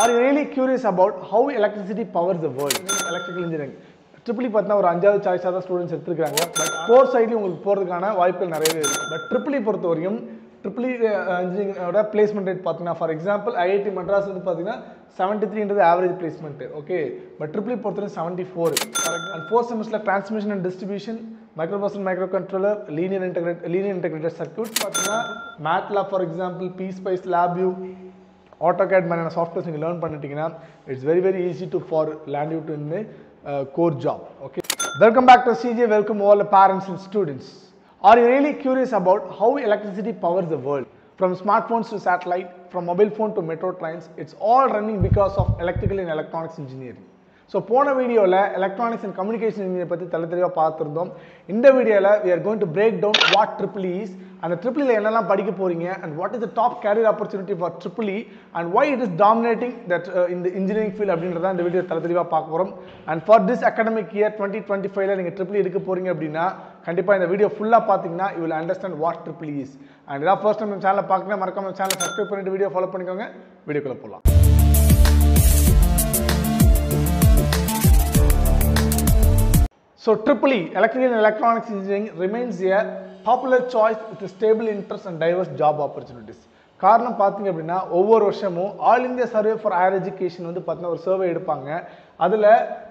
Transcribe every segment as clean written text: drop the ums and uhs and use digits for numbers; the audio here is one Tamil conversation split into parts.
Are you really curious about how electricity powers the world? Electrical engineering. Triple பார்த்தா ஒரு அஞ்சாவது சாய்ஸாக தான் ஸ்டூடெண்ட்ஸ் எடுத்துருக்காங்க. பட் கோர் சைட்லேயும் உங்களுக்கு போகிறதுக்கான வாய்ப்புகள் நிறையவே இருக்குது. பட் ட்ரிபிள் பொறுத்த வரையும் ட்ரிபிள் இன்ஜினியரிங்கோட பிளேஸ்மெண்ட் ரேட் பார்த்தீங்கன்னா ஃபார் எக்ஸாம்பிள் ஐஐடி மெட்ராஸ் வந்து பார்த்தீங்கன்னா 73 average placement. Okay, but triple பொறுத்தவரை 74. அண்ட் ஃபோர்த் செமஸ்டரில் transmission and distribution, microprocessor, micro controller, linear integrated circuits பார்த்தீங்கன்னா MATLAB for example, PSpice, LabVIEW, AutoCAD மாதிரியான சாஃப்ட்வேர்ஸ் நீங்கள் லேர்ன் பண்ணிட்டீங்கன்னா it's very easy to for land you to in core job. Okay, welcome back to CJ. Welcome all the parents and students. Are you really curious about how electricity powers the world? From smartphones to satellite, from mobile phone to metro trains, it's all running because of electrical and electronics engineering. So போன வீடியோவில் எலக்ட்ரானிக்ஸ் அண்ட் கம்யூனிகேஷன் இன்ஜினியர் பற்றி தெளிவாக பார்த்துருந்தோம். இந்த வீடியோவில் we are going to break down what EEE is, அந்த EEE என்னெல்லாம் படிக்க போறீங்க, and what is the top career opportunity for EEE and why it is dominating that in the engineering field அப்படின்றத இந்த வீடியோ தெளிவாக பார்க்க போகிறோம். and for this academic year 2025ல நீங்கள் EEE எடுக்க போறீங்க அப்படின்னா கண்டிப்பாக இந்த வீடியோ ஃபுல்லாக பார்த்தீங்கன்னா you will understand what EEE is. and இதான் ஃபர்ஸ்ட் டைம் நம்ம சேனலை பார்க்கணும், மறக்காம சேனலை சப்ஸ்கிரைப் பண்ணிட்டு வீடியோ ஃபாலோ பண்ணிக்கோங்க. வீடியோக்குள்ள போகலாம். So EEE, Electrical and Electronics Engineering, remains a popular choice with a stable interest and diverse job opportunities. காரணம் பார்த்தீங்க அப்படின்னா ஒவ்வொரு வருஷமும் all India survey for higher education வந்து பார்த்தீங்கன்னா ஒரு சர்வே எடுப்பாங்க. அதில்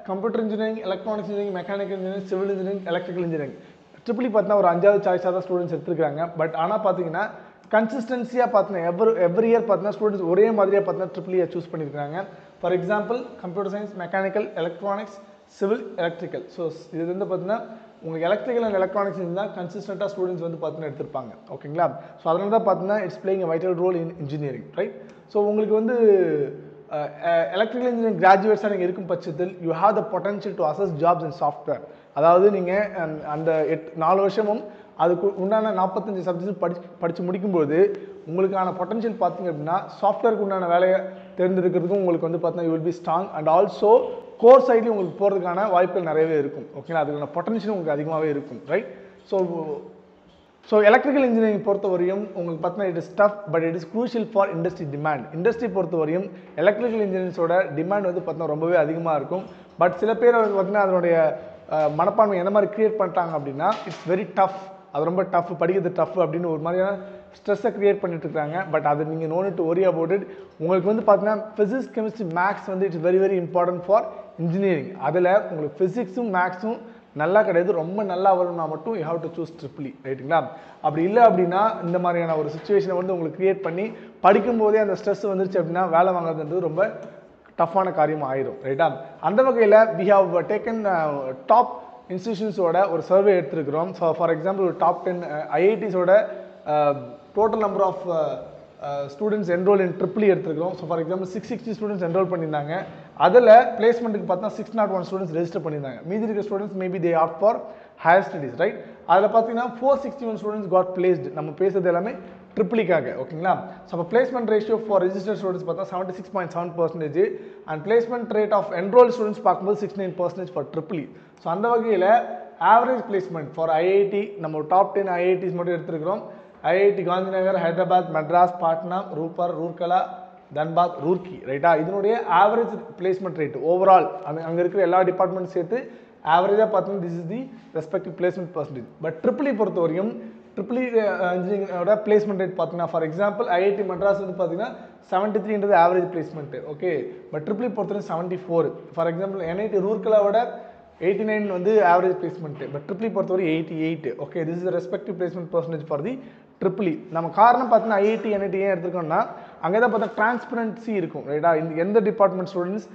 computer engineering, electronics engineering, mechanical engineering, civil engineering, electrical engineering EEE பார்த்தீங்கன்னா ஒரு அஞ்சாவது சாய்ஸாக தான் ஸ்டூடெண்ட்ஸ் எடுத்துருக்காங்க. பட் ஆனால் பார்த்தீங்கன்னா கன்சிஸ்டன்சியாக பார்த்தீங்கன்னா எவ்ரி இயர் பார்த்தீங்கன்னா ஸ்டூடெண்ட்ஸ் ஒரே மாதிரியாக பார்த்தீங்கன்னா EEE சூஸ் பண்ணியிருக்காங்க. For example computer science, mechanical, electronics, civil, electrical. So இது வந்து பார்த்தீங்கன்னா உங்களுக்கு எலக்ட்ரிக்கல் அண்ட் எலக்ட்ரானிக்ஸ் இருந்தால் கன்சிஸ்டண்ட்டாக ஸ்டூடெண்ட்ஸ் வந்து பார்த்தீங்கன்னா எடுத்திருப்பாங்க. ஓகேங்களா? ஸோ அதனால தான் பார்த்தீங்கன்னா it's playing a vital role in engineering, right? So உங்களுக்கு வந்து எலக்ட்ரிக்கல் இன்ஜினியரிங் கிராஜுவேட்ஸாக நீங்கள் இருக்கும் பட்சத்தில் you have the potential to access jobs in software. அதாவது நீங்கள் அந்த 4 வருஷமும் அதுக்கு உண்டான 45 சப்ஜெக்ட்ஸ் படித்து முடிக்கும்போது உங்களுக்கான பொட்டன்ஷியல் பார்த்தீங்க அப்படின்னா சாஃப்ட்வேருக்கு உண்டான வேலையை தேர்ந்தெடுக்கிறதுக்கும் உங்களுக்கு வந்து பார்த்தீங்கன்னா you will be strong. And also core சைட்லேயும் உங்களுக்கு போகிறதுக்கான வாய்ப்புகள் நிறையவே இருக்கும். ஓகேங்களா? அதுக்கான பொட்டன்ஷியல் உங்களுக்கு அதிகமாகவே இருக்கும், ரைட்? ஸோ எலக்ட்ரிக்கல் இன்ஜினியரிங் பொறுத்தவரையும் உங்களுக்கு பார்த்தீங்கன்னா it is tough but it is crucial for industry demand. Industry பொறுத்தவரையும் எலக்ட்ரிக்கல் இன்ஜினியரிங்ஸோட டிமாண்ட் வந்து பார்த்தீங்கன்னா ரொம்பவே அதிகமாக இருக்கும். பட் சில பேர் வந்து பார்த்தீங்கன்னா அதனுடைய மனப்பான்மை எந்த மாதிரி கிரியேட் பண்ணிட்டாங்க அப்படின்னா இட்ஸ் வெரி டஃப், அது ரொம்ப டஃப், படிக்கிறது டஃப் அப்படின்னு ஒரு மாதிரியான ஸ்ட்ரெஸ்ஸை கிரியேட் பண்ணிட்டு இருக்காங்க. பட் அது நீங்கள் no need to worry about it. உங்களுக்கு வந்து பார்த்தீங்கன்னா ஃபிசிக்ஸ், கெமிஸ்ட்ரி, மேக்ஸ் வந்து it's very important for engineering. அதில் உங்களுக்கு ஃபிசிக்ஸும் மேக்ஸும் நல்லா கிடையாது, ரொம்ப நல்லா வரணும்னா மட்டும் you have to choose EEE, ரைட்டுங்களா? அப்படி இல்லை அப்படின்னா இந்த மாதிரியான ஒரு சுச்சுவேஷனை வந்து உங்களுக்கு கிரியேட் பண்ணி படிக்கும்போதே அந்த ஸ்ட்ரெஸ் வந்துருச்சு அப்படின்னா வேலை வாங்குறதுன்றது ரொம்ப டஃப்பான காரியம் ஆயிரும், ரைட்டா? அந்த வகையில் வி ஹவ் டேக்கன் டாப் இன்ஸ்டிடியூஷன்ஸோட ஒரு சர்வே எடுத்துருக்கிறோம். ஸோ ஃபார் எக்ஸாம்பிள் ஒரு டாப் 10 ஐஐடிஸோட total number of students enrol in EEE எடுத்துருக்கிறோம். So for example 660 students enrol பண்ணியிருந்தாங்க. அதில் பிளேஸ்மெண்ட்டுக்கு பார்த்தா 601 ஸ்டூடெண்ட்ஸ் ரெஜிஸ்டர் பண்ணியிருந்தாங்க. மீதி இருக்கிற students maybe they opt for higher studies, right? அதில் பார்த்தீங்கன்னா 461 ஸ்டூடெண்ட்ஸ் காட் பிளேஸ்டு. நம்ம பேசுறது எல்லாமே EEEக்காக, ஓகேங்களா? ஸோ அப்போ placement ratio for registered students பார்த்தா 76.7% and placement rate of enrol students பார்க்கும்போது 69% ஃபார் EEE. ஸோ அந்த வகையில் ஆவரேஜ் பிளேஸ்மெண்ட் ஃபார் ஐஐடி நம்ம டாப் 10 ஐஐடிஸ் மட்டும் எடுத்துருக்கிறோம். ஐஐடி காந்திநகர், ஹைதராபாத், மெட்ராஸ், பாட்னா, ரூர்கலா, தன்பாத், ரூர்க்கி, ரைட்டா? இதனுடைய ஆவரேஜ் பிளேஸ்மெண்ட் ரேட் ஓவரால் அங்கே இருக்கிற எல்லா டிபார்ட்மெண்ட் சேர்த்து ஆவரேஜாக பார்த்தீங்கன்னா this is the respective placement percentage. But EEE பொறுத்த வரையும் EEE இன்ஜினியரிங்கோட பிளேஸ்மெண்ட் ரேட் பார்த்தீங்கன்னா ஃபார் எக்ஸாம்பிள் ஐஐடி மெட்ராஸ் வந்து பார்த்தீங்கன்னா 73 average placement. Okay, but EEE பொறுத்தவரைக்கும் 74. ஃபார் எக்ஸாம்பிள் என்ஐடி ரூர்கலாவோட 89 வந்து ஆவரேஜ் பிளேஸ்மெண்ட். பட் EEE பொறுத்தவரை 88. Okay, this is respective placement percentage for the EEE. நம்ம காரணம் பார்த்தீங்கன்னா ஐஐடி, என்ஐடி ஏன் எடுத்துருக்கோம்னா அங்கே தான் பார்த்தா டிரான்ஸ்பரன்சி இருக்கும், ரைட்டா? எந்த டிபார்ட்மெண்ட் ஸ்டூடெண்ட்ஸ்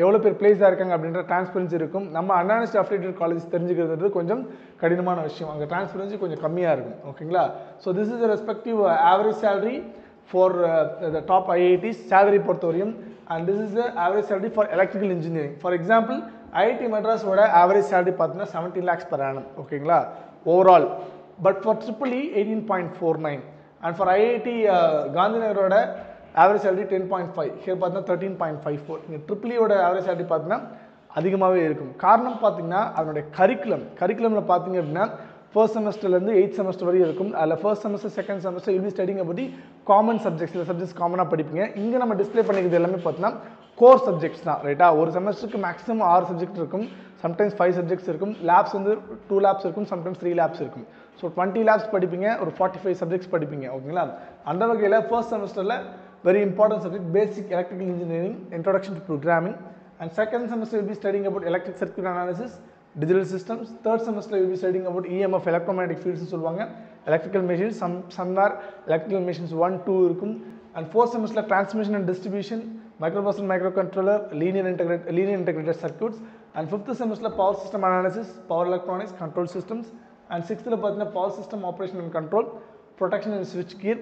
எவ்வளோ பேர் பிளேஸாக இருக்காங்க அப்படின்ற டிரான்ஸ்பரன்சி இருக்கும். நம்ம அன்அனஸ்ட் அஃபிலியேட்டட் காலேஜ் தெரிஞ்சுக்கிறது கொஞ்சம் கடினமான விஷயம். அங்கே டிரான்ஸ்பரன்சி கொஞ்சம் கம்மியாக இருக்கும், ஓகேங்களா? So this is respective average salary for the top IITs salary பொறுத்தவரையும். And this is the average salary for electrical engineering. For example IIT மெட்ராஸோட ஆவரேஜ் சேலரி பார்த்தீங்கன்னா 17 lakhs per annum, ஓகேங்களா? Overall. But for EEE 18.49 and for IIT காந்திநகரோட ஆவரேஜ் சேலரி 10.5. ஹியர் பார்த்தீங்கன்னா 13.54. நீங்கள் EEEயோட ஆவரேஜ் சேலரி பார்த்தீங்கன்னா அதிகமாகவே இருக்கும். காரணம் பார்த்தீங்கன்னா அதனுடைய கரிக்குலமில் பார்த்தீங்க அப்படின்னா ஃபர்ஸ்ட் செமஸ்டர்லேருந்து 8th செமஸ்டர் வரையும் இருக்கும். அதில் first semester second semester you'll be studying about the common subjects. இந்த சப்ஜெக்ட்ஸ் காமனாக படிப்பீங்க. இங்கே நம்ம டிஸ்பிளே பண்ணிக்கிறது எல்லாமே பார்த்தீங்கன்னா கோர் சப்ஜெக்ட்ஸ் தான், ரைட்டா? ஒரு செமஸ்டருக்கு மேக்ஸிமம் 6 சப்ஜெக்ட் இருக்கும், சம்டைம்ஸ் 5 சப்ஜெக்ட்ஸ் இருக்கும். லேப்ஸ் வந்து 2 லேப்ஸ் இருக்கும், சம்டைம்ஸ் 3 லேப்ஸ் இருக்கும். ஸோ 20 லேப்ஸ் படிப்பீங்க, ஒரு 45 சப்ஜெக்ட்ஸ் படிப்பீங்க, ஓகேங்களா? அந்த வகையில் ஃபர்ஸ்ட் செமஸ்டரில் very important subject basic electrical engineering, introduction to programming. And second semester will be studying about electric circuit analysis, digital systems. Third semester you will be studying about EMF, electromagnetic fields சொல்வாங்க, electrical machines, somewhere electrical machines 1 2 இருக்கும். And fourth semester transmission and distribution, microprocessor, microcontroller, linear integrated circuits. And fifth semester power system analysis, power electronics, control systems. And sixth பார்த்தீங்கன்னா power system operation and control, protection and switch gear.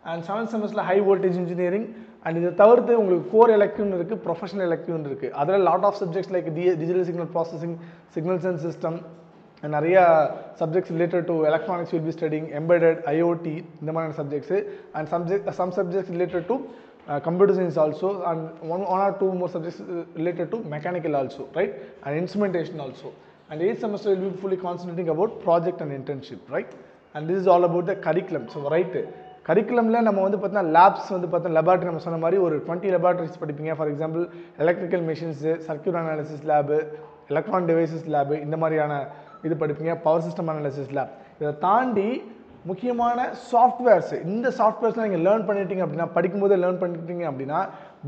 And seventh semester high voltage engineering. And இதை தவிர்த்து உங்களுக்கு கோர் எலக்டிவ்னு இருக்குது, ப்ரொஃபஷனல் எலக்டிவ்னு இருக்குது. அதில் lot of subjects like digital signal processing, signals and system, நிறைய subjects related to electronics will be studying, embedded, IOT, இந்த மாதிரியான சப்ஜெக்ட்ஸு. And some subjects related to computer science also, and one or two more subjects related to mechanical also, right? And instrumentation also. And 8th semester will be fully concentrating about project and internship, right? And this is all about the curriculum. So right, கரிக்குலமில் நம்ம வந்து பார்த்தீங்கன்னா லேப்ஸ் வந்து பார்த்தீங்கன்னா லெபார்ட்ரி நம்ம சொன்ன மாதிரி ஒரு 20 லெபார்ட்ரிஸ் படிப்பீங்க. For example electrical machines, circuit analysis lab, electronic devices lab, இந்த மாதிரியான இது படிப்பீங்க. Power system analysis lab. இதை தாண்டி முக்கியமான சாஃப்ட்வேர்ஸ், இந்த சாஃப்ட்வேர்ஸ்லாம் நீங்கள் லேர்ன் பண்ணிட்டீங்க அப்படின்னா, படிக்கும்போதே லேர்ன் பண்ணிட்டீங்க அப்படின்னா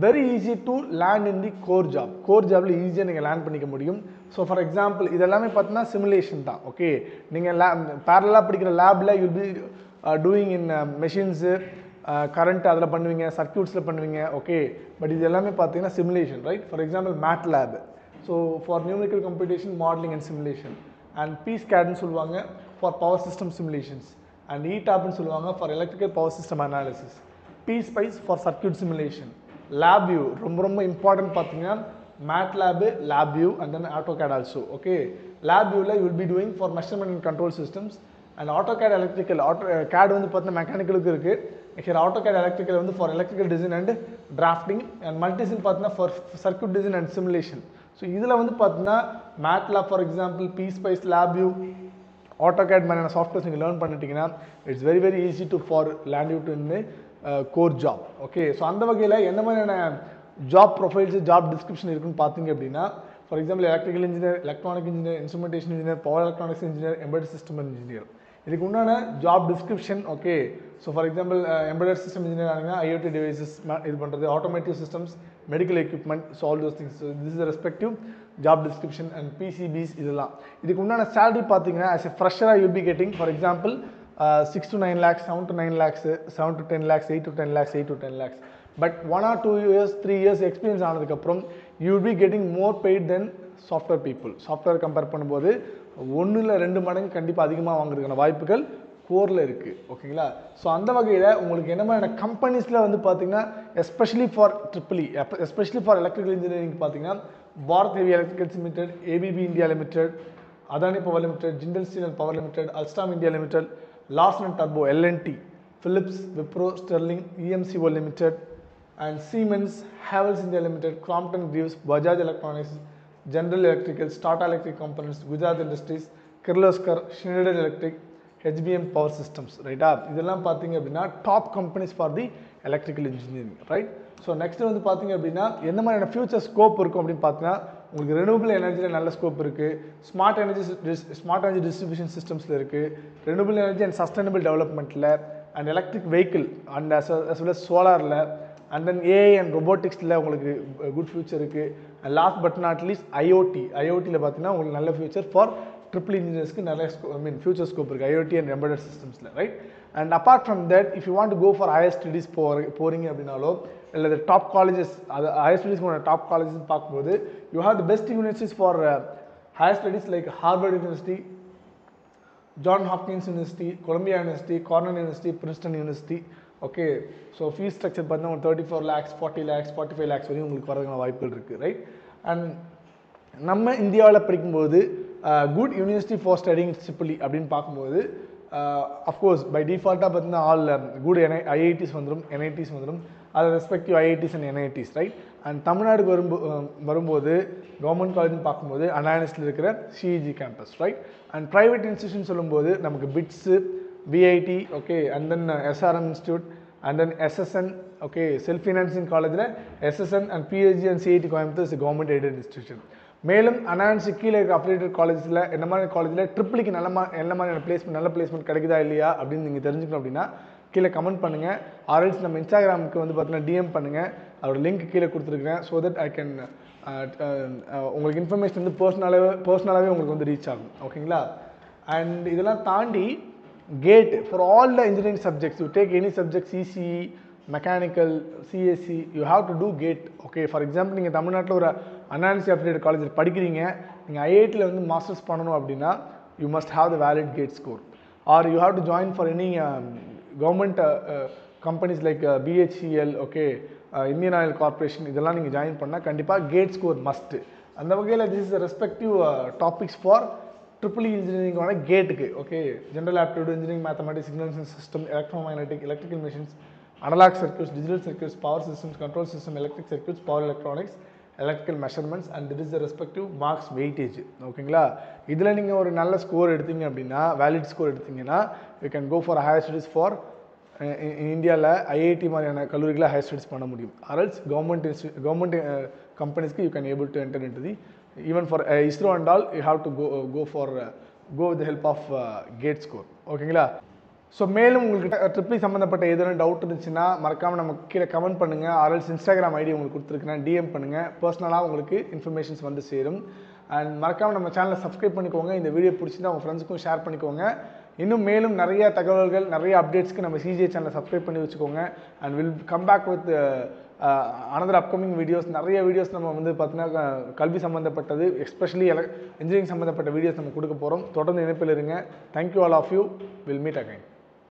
very easy to land in the core job. Core ஜாபில் ஈஸியாக நீங்கள் லேர்ன் பண்ணிக்க முடியும். ஸோ ஃபார் எக்ஸாம்பிள் இதெல்லாமே பார்த்தீங்கன்னா சிமுலேஷன் தான், ஓகே? நீங்கள் பேரலாக படிக்கிற லேபில் you'll be doing in machines, current அதில் பண்ணுவீங்க, சர்க்யூட்ஸில் பண்ணுவீங்க, ஓகே? பட் இது எல்லாமே பார்த்தீங்கன்னா simulation, right? For example MATLAB, so for numerical computation, modelling and simulation. And PSCADன்னு சொல்லுவாங்க for power system simulations. And ETAPன்னு சொல்லுவாங்க for electrical power system analysis. PSPICE for circuit simulation. LabVIEW ரொம்ப ரொம்ப இம்பார்ட்டன்ட் பார்த்தீங்கன்னா MATLAB, LabVIEW and then AutoCAD also, okay? லேப் வியூவில் you will be doing for measurement and control systems. And AutoCAD electrical, CAD வந்து பார்த்தீங்கன்னா மெக்கானிக்கலுக்கு இருக்குது. ஹியர் AutoCAD எலக்ட்ரிக்கல் வந்து for electrical design and drafting. And Multisim பார்த்தீங்கன்னா for circuit design and simulation. So இதில் வந்து பார்த்தீங்கன்னா MATLAB for example, PSPICE, LabVIEW, AutoCAD மாதிரியான சாஃப்ட்வேர்ஸ் நீங்கள் லேர்ன் பண்ணிட்டீங்கன்னா it's very very easy to for land you to in core job, okay? So அந்த வகையில் என்ன மாதிரியான ஜாப் ப்ரொஃபைல்ஸ், ஜாப் டிஸ்கிரிப்ஷன் இருக்குன்னு பார்த்தீங்க அப்படின்னா, for example electrical engineer, electronic engineer, instrumentation engineer, power electronics engineer, embedded system engineer. இதுக்கு உண்டான job description, okay? So for example embedded system engineer ஆனீங்கன்னா IoT டிவைசஸ் இது பண்ணுறது, automotive systems, medical equipment, so all those things. This is respective job description and PCBs இதெல்லாம். இதுக்கு உண்டான சேலரி பார்த்தீங்கன்னா ஆஸ் எ ஃப்ரெஷராக you'll be getting for example 6 to 9 lakhs, 7 to 9 lakhs, 7 to 10 lakhs, 8 to 10 lakhs, 8 to 10 lakhs. But 1 or 2 years, 3 years experience ஆனதுக்கப்புறம் you will be getting more paid than software people. Software compare பண்ணும்போது 1 இல்லை 2 மடங்கு கண்டிப்பாக அதிகமாக வாங்குறதுக்கான வாய்ப்புகள் கோரில் இருக்குது, ஓகேங்களா? ஸோ அந்த வகையில் உங்களுக்கு என்ன மாதிரியான கம்பெனிஸில் வந்து பார்த்தீங்கன்னா especially for EEE, especially for electrical engineering பார்த்தீங்கன்னா Bharat heavy electricals limited, ABB India limited, Adani power limited, Jindal steel and power limited, Alstom India limited, Larsen and டர்போ LNT, Philips, Wipro, Sterling, EMCO Limited, and Siemens, Havells India Limited, Crompton Greaves, Bajaj Electronics, General Electrical, Tata Electric Components, Gujarat Industries, Kirloskar, Schneider Electric, HBM Power Systems, right? இதெல்லாம் பார்த்தீங்க அப்படின்னா top companies for the electrical engineering, right? So next வந்து பார்த்தீங்க அப்படின்னா என்ன மாதிரியான ஃபியூச்சர் ஸ்கோப் இருக்கும் அப்படின்னு பார்த்தீங்கன்னா உங்களுக்கு ரெனியூபிள் எனர்ஜியில் நல்ல ஸ்கோப் இருக்குது, ஸ்மார்ட் எனர்ஜி டிஸ்ட்ரிபியூஷன் சிஸ்டம்ஸில் இருக்குது, ரெனியூபிள் எனர்ஜி அண்ட் சஸ்டைனபிள் டெவலப்மெண்ட்டில், and electric vehicle and as well as சோலாரில், அண்ட் தென் AI அண்ட் ரொபோட்டிக்ஸில் உங்களுக்கு குட் ஃபியூச்சர் இருக்குது. And last but not least ஐஓடியில் பார்த்தீங்கன்னா உங்களுக்கு நல்ல ஃபியூச்சர் ஃபார் ட்ரிபிள் இன்ஜினியர்ஸ்க்கு நிறைய ஃபியூச்சர் ஸ்கோப் இருக்குது IoT அண்ட் எம்பெடட் சிஸ்டம்ஸில், right? And apart from that if you want to go for higher studies போகிறீங்க அப்படின்னாலோ இல்லை டாப் காலேஜஸ், அது ஹையர் ஸ்டடீஸ்க்கு டாப் காலேஜஸ் பார்க்கும்போது you have the best universities for higher studies like Harvard University, John Hopkins University, Columbia University, Cornell University, Princeton University, okay? So fees structure பார்த்தீங்கன்னா ஒரு 34 lakhs, 40 lakhs, 45 lakhs வரையும் உங்களுக்கு வரதுக்கான வாய்ப்புகள் இருக்குது, ரைட்? அண்ட் நம்ம இந்தியாவில் படிக்கும்போது good university for studying EEE அப்படின்னு பார்க்கும்போது அஃப்கோர்ஸ் பை டிஃபால்ட்டாக பார்த்தீங்கன்னா ஆல் குட் IITs வந்துடும், NITs வந்துடும். அது respective IITs and NITs right. And தமிழ்நாடுக்கு வரும்போது கவர்மெண்ட் காலேஜ்னு பார்க்கும்போது அனானிஸில் இருக்கிற CEG campus right. And private institution சொல்லும்போது நமக்கு BITS, VIT, okay, and then SRM institute, and then SSN, okay, self financing காலேஜில் SSN and PhD and CIT Coimbatore is government aided institution. மேலும் அனான்ஸு கீழே இருக்க அஃபிலியேட்டட் காலேஜில் என்ன மாதிரி காலேஜில் ட்ரிபிளிக்கு நல்ல மாதிரியான நல்ல பிளேஸ்மெண்ட் கிடைக்குதா இல்லையா அப்படின்னு நீங்கள் தெரிஞ்சுக்கணும் அப்படின்னா கீழே கமெண்ட் பண்ணுங்கள். ஆர்எல்ஸ் நம்ம இன்ஸ்டாகிராமுக்கு வந்து பார்த்தீங்கன்னா டிஎம் பண்ணுங்கள். அதோட லிங்க் கீழே கொடுத்துருக்குறேன். ஸோ தட் ஐ கேன் உங்களுக்கு இன்ஃபர்மேஷன் வந்து பர்சனலாகவே உங்களுக்கு வந்து ரீச் ஆகும். ஓகேங்களா? அண்ட் இதெல்லாம் தாண்டி GATE for all the engineering subjects, you take any subject, CCE, mechanical, CSC, you have to do GATE. Okay, for example நீங்கள் தமிழ்நாட்டில் ஒரு அனாலிசி அஃபிலியேட்டட் காலேஜில் படிக்கிறீங்க, நீங்கள் ஐஐடியில் வந்து மாஸ்டர்ஸ் பண்ணணும் அப்படின்னா you must have the valid GATE score. Or you have to join for any government companies like BHEL, okay, Indian Oil Corporation, இதெல்லாம் நீங்கள் ஜாயின் பண்ணால் கண்டிப்பாக கேட் ஸ்கோர் மஸ்ட்டு. அந்த வகையில் this is respective topics for triple இன்ஜினியரிங்கோட கேட்டுக்கு. Okay, general aptitude, engineering mathematics, signal system, electromagnetic, electrical machines, analog circuits, digital circuits, power systems, control system, electric circuits, power electronics, electrical measurements, and that is the respective marks weightage. ஓகேங்களா? இதில் நீங்கள் ஒரு நல்ல ஸ்கோர் எடுத்தீங்க அப்படின்னா, வேலிட் ஸ்கோர் எடுத்தீங்கன்னா you can go for higher studies for இந்தியாவில் ஐஐடி மாதிரியான கல்லூரிகளை ஹையர் ஸ்டடீஸ் பண்ண முடியும். ஆர்எல்ஸ் கவர்மெண்ட் கம்பெனிஸ்க்கு you can able to enter into the even for ISRO and all you have to go with help of GATE score. ஓகேங்களா? ஸோ மேலும் உங்களுக்கு ட்ரிப்ளி சம்மந்தப்பட்ட எதுவும் டவுட் இருந்துச்சுன்னா மறக்காமல் நமக்கு கீழே கமெண்ட் பண்ணுங்கள். ஆர்எல்ஸ் இன்ஸ்டாகிராம் ஐடி உங்களுக்கு கொடுத்துருக்குறேன், டிஎம் பண்ணுங்கள். பர்சனலாக உங்களுக்கு இன்ஃபர்மேஷன்ஸ் வந்து சேரும். அண்ட் மறக்காமல் நம்ம சேனலை சப்ஸ்கிரைப் பண்ணிக்கோங்க. இந்த வீடியோ பிடிச்சிருந்தா உங்கள் ஃப்ரெண்ட்ஸுக்கும் ஷேர் பண்ணிக்கோங்க. இன்னும் மேலும் நிறைய தகவல்கள், நிறைய அப்டேட்ஸ்க்கு நம்ம சிஜிஏ சேனலை சப்ஸ்கிரைப் பண்ணி வச்சுக்கோங்க. And will come back with another upcoming videos. நிறைய வீடியோஸ் நம்ம வந்து பார்த்தீங்கன்னா கல்வி சம்மந்தப்பட்டது, எஸ்பெஷலி இன்ஜினியரிங் சம்மந்தப்பட்ட வீடியோஸ் நம்ம கொடுக்க போகிறோம். தொடர்ந்து இணைப்பில் இருங்க. Thank you all of you. Will meet again.